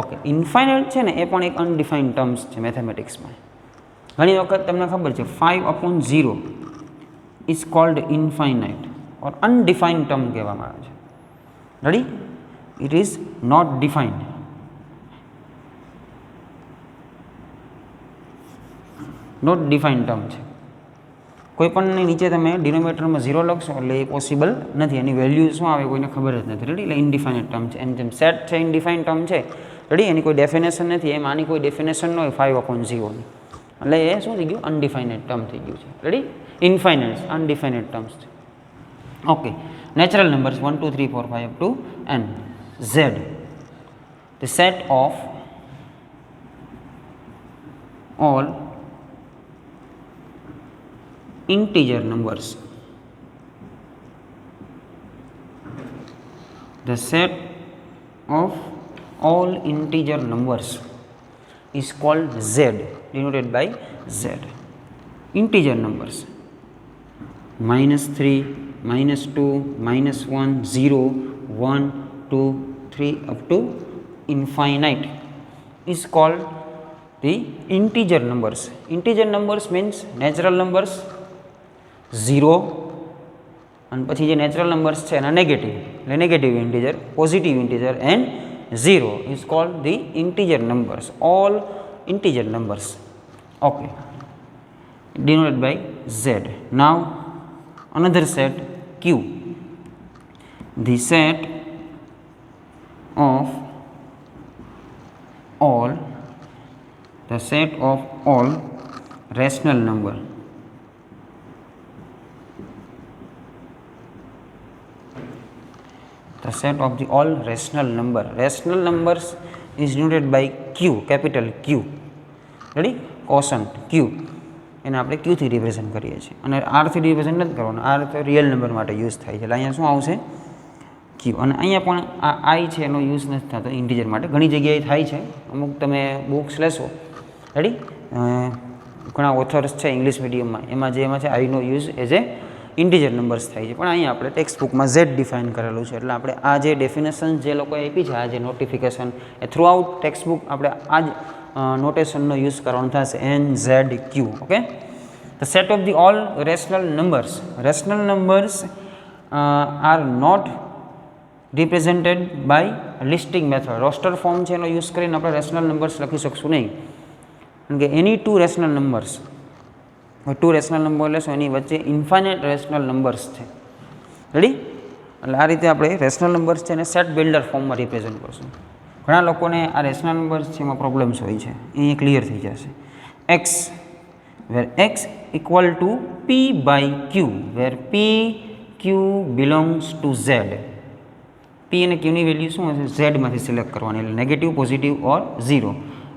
S1: ઓકે, ઇન્ફાઇનાઇટ છે ને એ પણ એક અનડિફાઇન્ડ ટર્મ્સ છે મેથેમેટિક્સમાં. ઘણી વખત તમને ખબર છે 5/0 is called infinite or undefined term કહેવામાં આવે છે. Ready? It is not defined. Not defined term છે. કોઈ પણની નીચે તમે ડિનોમિનેટરમાં 0 લખશો એટલે એ પોસિબલ નથી. એની વેલ્યુ શું આવે કોઈને ખબર જ નથી. રેડી? એટલે ઇનડિફાઇનેટ ટર્મ છે. એમ જેમ સેટ છે ઇનડિફાઇન્ડ ટર્મ છે. રેડી? એની કોઈ ડેફિનેશન નથી. એમ આની કોઈ ડેફિનેશન ન હોય 5/0ની. એટલે એ શું થઈ ગયું? અનડિફાઇનેટ ટર્મ થઈ ગયું છે. રેડી? ઇન્ફાઇનાઇટ અનડિફાઇનેટ ટર્મ્સ છે. Okay, natural numbers 1, 2, 3, 4, 5 up to n. Z, the set of all integer numbers. The set of all integer numbers is called Z, denoted by Z. integer numbers, -3, -2, -1, 0, 1, 2, 3 up to infinite is called the integer numbers. Integer numbers means natural numbers 0 અને પછી જે natural numbers છે એના negative, એટલે negative integer, positive integer and 0 is called the integer numbers, all integer numbers. Okay, denoted by Z. Now another set Q, the set of all rational number. The set of the all rational number. Rational numbers is denoted by Q, capital Q. Ready? Quotient Q. એને આપણે Q થી represent કરીએ છીએ અને R થી represent નથી કરવાનું. R તો રિયલ નંબર માટે યુઝ થાય છે, એટલે અહીંયા શું આવશે? Q. અને અહીંયા પણ આ I છે એનો યુઝ નથી થતો ઇન્ટીજર માટે, ઘણી જગ્યાએ થાય છે. અમુક તમે બુક્સ લેશો, રેડી, ઘણા ઓથર્સ છે ઇંગ્લિશ મીડિયમમાં, એમાં છે આઈનો use as a integer numbers થાય છે, પણ અહીંયા આપણે ટેક્સ્ટ બુકમાં Z ડિફાઇન કરેલું છે. એટલે આપણે આ જે ડેફિનેશન જે લોકોએ આપી છે, આ જે નોટિફિકેશન, એ થ્રુ આઉટ ટેક્સ્ટ બુક આપણે આ જ નોટેશનનો યુઝ કરવાનો થશે, NZQ. Okay, the set of the all rational numbers. Rational numbers are not represented by listing method. Roster form છે એનો યુઝ કરીને આપણે રેશનલ નંબર્સ લખી શકશું નહીં, કારણ કે એની two rational numbers, two rational number લેશો એની વચ્ચે ઇન્ફાઇનાઇટ રેશનલ નંબર્સ છે. રેડી? એટલે આ રીતે આપણે રેશનલ નંબર્સ છે એને સેટ બિલ્ડર ફોર્મમાં રિપ્રેઝેન્ટ કરશું. ઘણા લોકોને આ રેશનલ નંબર્સ છે એમાં પ્રોબ્લેમ્સ હોય છે, એ ક્લિયર થઈ જશે. X, where x equal to p by q, where p q belongs to Z. P અને ક્યુની વેલ્યુ શું હશે? ઝેડમાંથી સિલેક્ટ કરવાની, એટલે negative, positive or 0,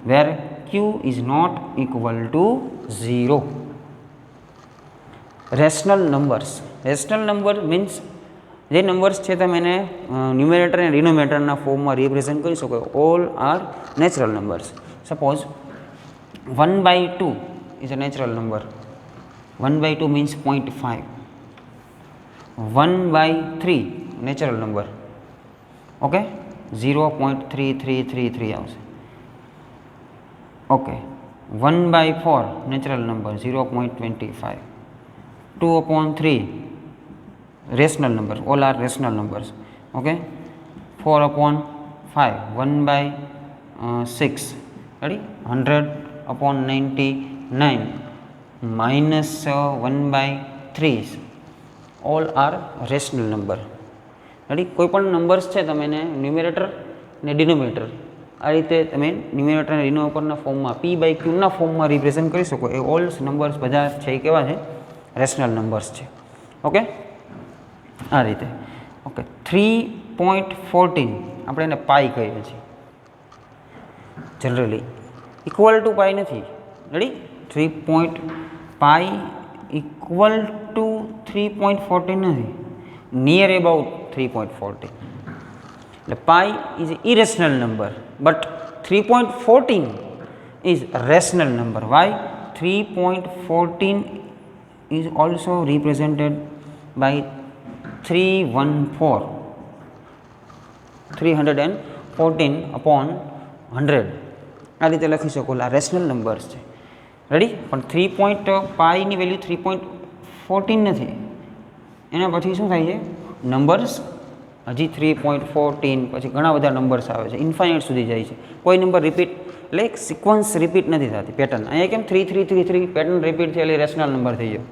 S1: where q is not equal to 0. Rational numbers. Rational number means જે numbers છે તમે એને ન્યુમેરેટર અને ડિનોમિનેટરના ફોર્મમાં રિપ્રેઝેન્ટ કરી શકો. All are natural numbers. Suppose 1/2 is a natural number. 1/2 means 0.5. 1/3 natural number. Okay, 0.3333 આવશે. Okay, 1/4 natural number 0.25. 2/3 rational numbers, all are rational numbers. Okay, 4/5 1/6. Ready? 100/99 minus 1/3, all are rational number. Ready? કોઈ પણ numbers છે તમે એને numerator ને denominator આ રીતે તમે ન્યુમેરેટર અને ડિનોમિનેટરના ફોર્મમાં પી બાય ક્યુના ફોર્મમાં રિપ્રેઝેન્ટ કરી શકો. એ ઓલ નંબર્સ બધા છે એ કેવા છે? રેશનલ નંબર્સ છે. ઓકે, આ રીતે. ઓકે, 3.14 આપણે એને પાઈ કહીએ છીએ જનરલી. ઇક્વલ ટુ પાઈ નથી. રેડી? 3.પાઈ ઇક્વલ ટુ 3.14 નથી, નિયર અબાઉટ 3.14. એટલે pi is irrational number, but 3.14 is rational number. Why? 3.14 is also represented by 314/100. આ રીતે લખી શકો. આ રેશનલ નંબર્સ છે. રેડી? પણ 3.પાઈની વેલ્યુ 3.14 નથી. એના પછી શું થાય છે? નંબર્સ હજી 3.14 પછી ઘણા બધા નંબર્સ આવે છે, ઇન્ફાઇનાઇટ સુધી જાય છે. કોઈ નંબર રિપીટ, એટલે એક સિક્વન્સ રિપીટ નથી થતી, પેટર્ન. અહીંયા કેમ 3-3-3-3 પેટર્ન રિપીટ થઈ એટલે રેશનલ નંબર થઈ ગયો.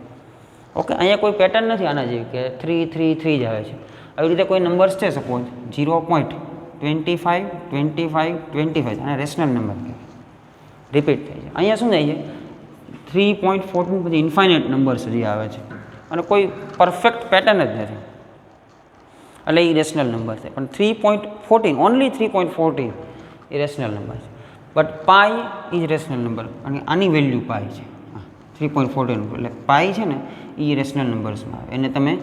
S1: ઓકે, અહીંયા કોઈ પેટર્ન નથી આના જેવી કે 3-3-3 જ આવે છે. આવી રીતે કોઈ નંબર્સ છે, સપોઝ 0.25-25-25 અને રેશનલ નંબર રિપીટ થાય છે. અહીંયા શું થાય છે? 3.14 પછી ઇન્ફાઇનાઇટ નંબર્સ હજી આવે છે અને કોઈ પરફેક્ટ પેટર્ન જ નથી, એટલે એ રેશનલ નંબર છે. પણ 3.14, ઓનલી 3.14 એ રેશનલ નંબર છે. But pi is rational number અને આની વેલ્યુ પાઈ છે. 3.14 એટલે પાઈ છે ને એ રેશનલ નંબર્સમાં આવે. એને તમે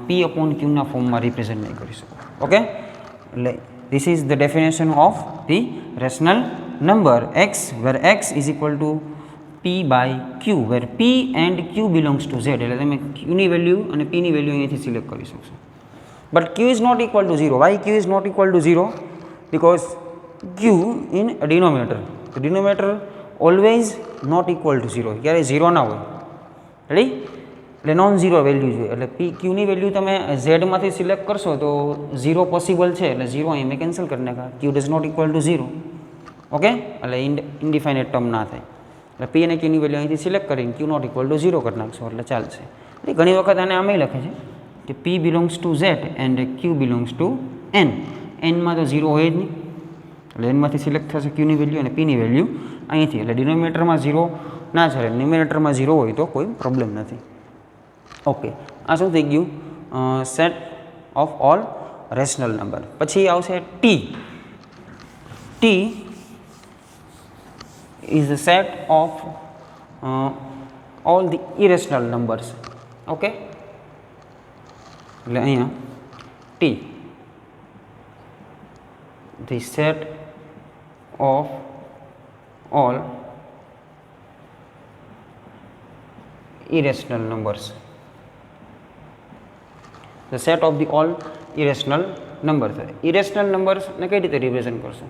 S1: P/Qના ફોર્મમાં રિપ્રેઝેન્ટ નહીં કરી શકો. ઓકે, એટલે this is the definition of the rational number x, where x is equal to P p by q, where p and q belongs to z. એટલે તમે q ની વેલ્યુ અને p ની વેલ્યુ અહીંથી સિલેક્ટ કરી શકશો. But q is not equal to 0. Why q is not equal to 0? Because q in a denominator. The denominator always not equal to 0. ક્યારે 0 ના હોય. રેડી? એટલે નોન ઝીરો વેલ્યુ જોઈએ. એટલે પી ક્યુની વેલ્યુ તમે ઝેડમાંથી સિલેક્ટ કરશો તો 0 પોસિબલ છે. એટલે 0 અહીં મેં કેન્સલ કરી નાખ્યા. Q does not equal to 0. Okay, એટલે ઇનડિફાઇનેટ ટર્મ ના થાય. એટલે પી અને ક્યુની વેલ્યુ અહીંથી સિલેક્ટ કરીને ક્યુ નોટ ઇક્વલ ટુ 0 કરી નાખશો એટલે ચાલશે. એટલે ઘણી વખત આને આમે લખે છે કે p belongs to Z and q belongs to N. એનમાં તો 0 હોય જ નહીં. એટલે એનમાંથી સિલેક્ટ થશે ક્યુની વેલ્યુ અને પીની વેલ્યુ અહીંથી. એટલે ડિનોમિનેટરમાં 0 ના ચાલે, ન્યુમિનેટરમાં 0 હોય તો કોઈ પ્રોબ્લેમ નથી. ઓકે, આ શું થઈ ગયું? Set of all rational number. પછી આવશે T. T is the set of all the irrational numbers. Okay, એટલે અહીંયા T the set of all irrational numbers. The set of the all irrational numbers. Irrational numbers ને કઈ રીતે represent કરશો?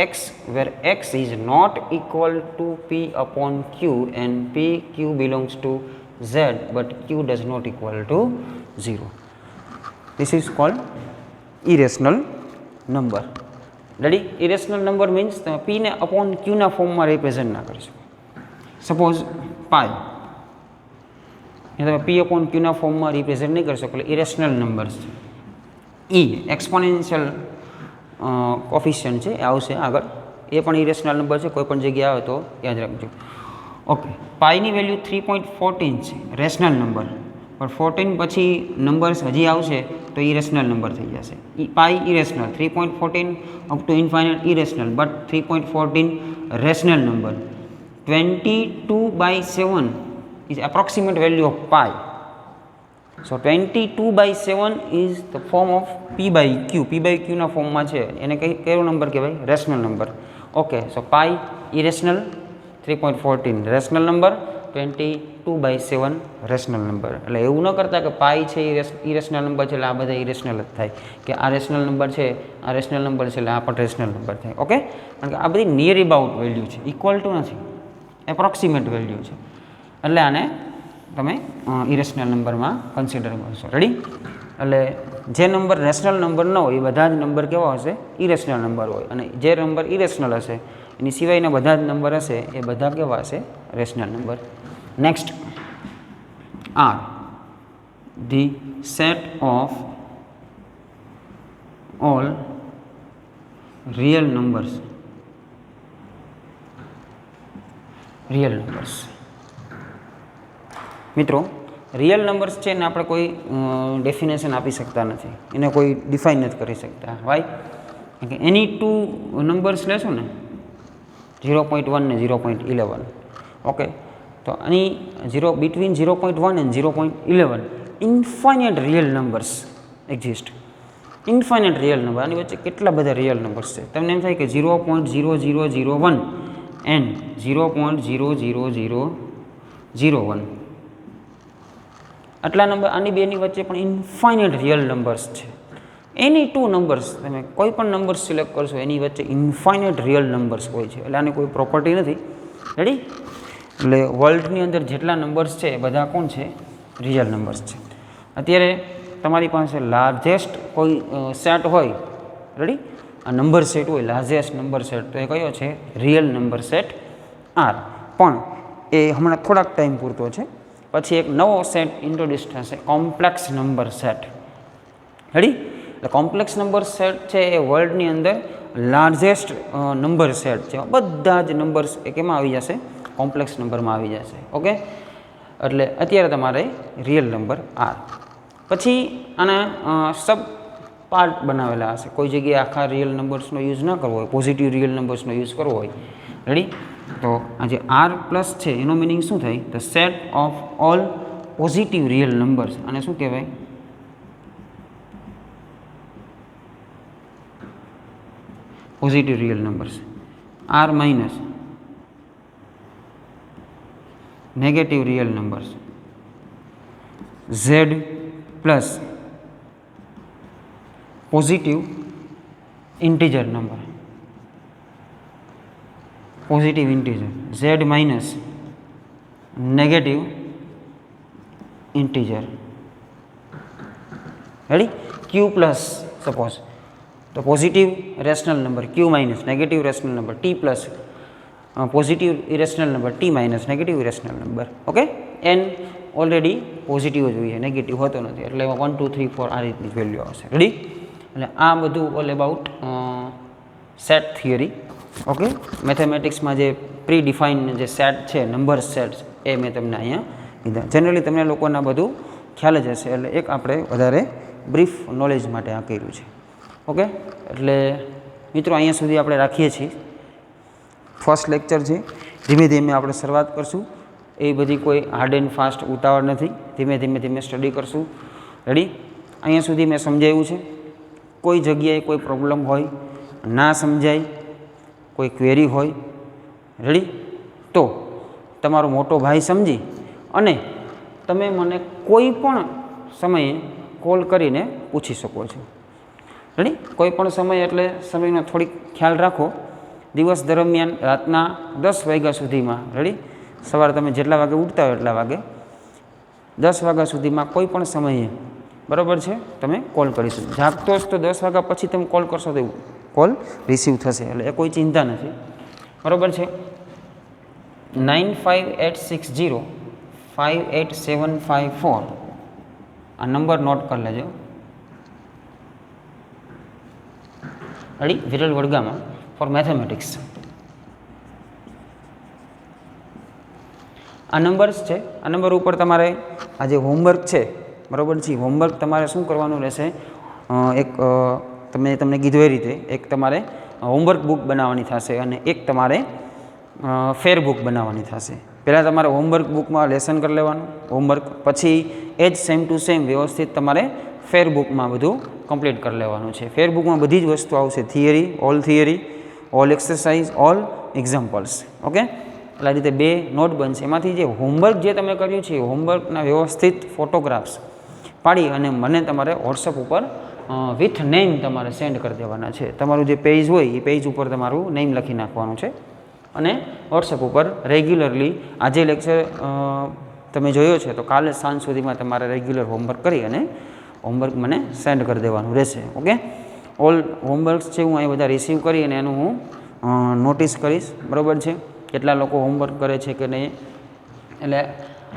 S1: x, where x is not equal to p upon q and p q belongs to z but q does not equal to 0. This is called irrational number. Ready? Irrational number means તમે p ને upon q ના ફોર્મમાં represent ના કરી શકો. Suppose પાઈ તમે પી upon ક્યુના ફોર્મમાં represent નહીં કરી શકો. એટલે ઇરેશનલ નંબર્સ છે. ઈ એક્સપોનેન્શિયલ કોફિશિયન્ટ છે એ આવશે આગળ. એ પણ ઇરેશનલ નંબર છે, કોઈ પણ જગ્યાએ આવે તો યાદ રાખજો. ઓકે, પાઈની વેલ્યુ 3.14 છે, રેશનલ નંબર. પણ 14 પછી નંબર્સ હજી આવશે તો ઇરેશનલ નંબર થઈ જશે. Pi irrational, 3.14 up to infinite irrational, but 3.14 rational number. 22/7 is approximate value of pi. So 22/7 is the form of p by q. p by q ના ફોર્મમાં છે. એને કયો નંબર કહેવાય? Rational number. ઓકે, સો પાઈ irrational, 3.14 rational number, 22/7 rational number. એટલે એવું ન કરતા કે પાઈ છે ઇરેશનલ નંબર છે એટલે આ બધા ઇરેશનલ જ થાય, કે આ રેશનલ નંબર છે, આ રેશનલ નંબર છે એટલે આ પણ રેશનલ નંબર થાય. ઓકે, કારણ કે આ બધી નિયર અબાઉટ વેલ્યુ છે, ઇક્વલ ટુ નથી, એપ્રોક્સિમેટ વેલ્યુ છે. એટલે આને તમે ઇરેશનલ નંબરમાં કન્સિડર કરશો. રેડી? એટલે જે નંબર રેશનલ નંબર ન હોય એ બધા જ નંબર કેવા હશે? ઇરેશનલ નંબર હોય. અને જે નંબર ઇરેશનલ હશે એની સિવાયના બધા જ નંબર હશે એ બધા કેવા હશે? Rational number. Next, are the set of all real numbers. Real numbers મિત્રો, રિયલ નંબર્સ છે ને આપણે કોઈ ડેફિનેશન આપી શકતા નથી, એને કોઈ ડિફાઇન નથી કરી શકતા. વાય? કે એની ટુ નંબર્સ લેશો ને, 0.1 ને 0.11. ઓકે, તો આની between 0.1 and 0.11 infinite real numbers exist. Infinite real number, આની વચ્ચે કેટલા બધા રિયલ નંબર્સ છે. તમને એમ થાય કે 0.0001 એન્ડ 0.00001 આટલા નંબર, આની બેની વચ્ચે પણ ઇન્ફાઇનાઇટ રિયલ નંબર્સ છે. એની ટુ નંબર્સ, તમે કોઈ પણ નંબર્સ સિલેક્ટ કરશો એની વચ્ચે ઇન્ફાઇનાઇટ રિયલ નંબર્સ હોય છે. એટલે આની કોઈ પ્રોપર્ટી નથી. રેડી? એટલે વર્લ્ડની અંદર જેટલા નંબર્સ છે એ બધા કોણ છે? રિયલ નંબર્સ છે. અત્યારે તમારી પાસે લાર્જેસ્ટ કોઈ સેટ હોય, રેડી, આ નંબર સેટ હોય, લાર્જેસ્ટ નંબર સેટ, તો એ કયો છે? Real number set R. પણ એ હમણાં થોડાક ટાઈમ પૂરતો છે. પછી એક નવો સેટ ઇન્ટ્રોડ્યુસ થશે, કોમ્પ્લેક્સ નંબર સેટ. રેડી? એટલે કોમ્પ્લેક્સ નંબર સેટ છે એ વર્લ્ડની અંદર લાર્જેસ્ટ નંબર સેટ છે. બધા જ નંબર્સ એ કેમાં આવી જશે? કોમ્પ્લેક્સ નંબરમાં આવી જશે. ઓકે, એટલે અત્યારે તમારે રિયલ નંબર આર. પછી આના સબ પાર્ટ બનાવેલા હશે. કોઈ જગ્યાએ આખા રિયલ નંબર્સનો યુઝ ન કરવો હોય, પોઝિટિવ રિયલ નંબર્સનો યુઝ કરવો હોય. રેડી? તો આ જે આર પ્લસ છે એનો મિનિંગ શું થાય? The set of all positive real numbers. અને શું કહેવાય? Positive real numbers. R minus negative real numbers, Z plus positive integer number, positive integer, Z minus negative integer. Ready? Q plus suppose તો positive rational number Q minus negative rational number T plus positive irrational number T minus negative irrational number. Okay, N already positive જોઈએ, negative હોતો નથી, એટલે એમાં 1 2 3 4 આ રીતની value આવશે. Ready? એટલે આ બધું all about set theory. Okay, મેથેમેટિક્સમાં જે પ્રી ડિફાઇન જે સેટ છે, નંબર સેટ, એ મેં તમને અહીંયા કીધા. જનરલી તમને લોકોના બધું ખ્યાલ જ હશે, એટલે એક આપણે વધારે બ્રીફ નોલેજ માટે આ કર્યું છે. ઓકે, એટલે મિત્રો અહીંયા સુધી આપણે રાખીએ છીએ. ફર્સ્ટ લેક્ચર છે, ધીમે ધીમે આપણે શરૂઆત કરશું. એ બધી કોઈ હાર્ડ એન્ડ ફાસ્ટ ઉતાવળ નથી, ધીમે ધીમે સ્ટડી કરશું. રેડી? અહીંયા સુધી મેં સમજાવ્યું છે. કોઈ જગ્યાએ કોઈ પ્રોબ્લેમ હોય, ના સમજાય, કોઈ ક્વેરી હોય, રેડી, તો તમારો મોટો ભાઈ સમજી અને તમે મને કોઈ પણ સમયે કોલ કરીને પૂછી શકો છો. રેડી? કોઈ પણ સમય એટલે સમયનો થોડીક ખ્યાલ રાખો. દિવસ દરમિયાન રાતના 10 વાગ્યા સુધીમાં, રેડી, સવારે તમે જેટલા વાગે ઉઠતા હોય એટલા વાગે 10 વાગ્યા સુધીમાં કોઈ પણ સમયે, બરાબર છે, તમે કોલ કરી શકો. જાગતો જ તો 10 વાગ્યા પછી તમે કોલ કરશો તો કોલ રિસીવ થશે, એટલે એ કોઈ ચિંતા નથી. બરાબર છે? 9586058754 આ નંબર નોટ કરી લેજો. Ready? Viral Vadgama for mathematics. આ નંબર્સ છે. આ નંબર ઉપર તમારે આ જે હોમવર્ક છે, બરાબર છે, હોમવર્ક તમારે શું કરવાનું રહેશે? એક તમને કીધું એ રીતે એક તમારે હોમવર્ક બુક બનાવવાની થશે અને એક તમારે ફેર બુક બનાવવાની થશે. પહેલાં તમારે હોમવર્ક બુકમાં લેસન કરી લેવાનું હોમવર્ક, પછી એ જ સેમ ટુ સેમ વ્યવસ્થિત તમારે ફેર બુકમાં બધું કમ્પ્લીટ કરી લેવાનું છે. ફેર બુકમાં બધી જ વસ્તુ આવશે, theory, all exercise, all examples. Okay, એટલે આ રીતે 2 નોટ બનશે. એમાંથી જે હોમવર્ક જે તમે કર્યું છે, હોમવર્કના વ્યવસ્થિત ફોટોગ્રાફ્સ પાડી અને મને તમારે વોટ્સઅપ ઉપર વિથ નેમ તમારે સેન્ડ કરી દેવાના છે. તમારું જે પેજ હોય એ પેજ ઉપર તમારું નેમ લખી નાખવાનું છે અને વોટ્સઅપ ઉપર રેગ્યુલરલી આજે લેક્ચર તમે જોયો છે તો કાલે સાંજ સુધીમાં તમારે રેગ્યુલર હોમવર્ક કરી અને હોમવર્ક મને સેન્ડ કરી દેવાનું રહેશે. ઓકે, ઓલ હોમવર્ક્સ છે હું અહીં બધા રિસીવ કરી અને એનું હું નોટિસ કરીશ. બરાબર છે? કેટલા લોકો હોમવર્ક કરે છે કે નહીં. એટલે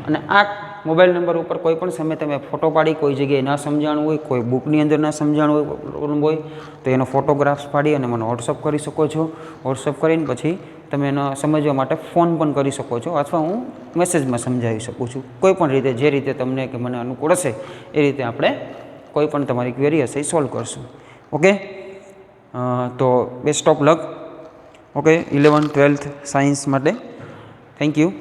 S1: અને આ મોબાઈલ નંબર ઉપર કોઈ પણ સમયે તમે ફોટો પાડી, કોઈ જગ્યાએ ના સમજાણું હોય, કોઈ બુકની અંદર ના સમજાણું હોય તો એનો ફોટોગ્રાફ્સ પાડી અને મને વોટ્સઅપ કરી શકો છો. વોટ્સઅપ કરીને પછી તમે એનો સમજવા માટે ફોન પણ કરી શકો છો અથવા હું મેસેજમાં સમજાવી શકું છું. કોઈ પણ રીતે, જે રીતે તમને કે મને અનુકૂળ હશે એ રીતે આપણે કોઈ પણ તમારી ક્વેરી હશે એ સોલ્વ કરશું. ઓકે, તો best of luck. Okay, 11th 12th science માટે થેન્ક યુ.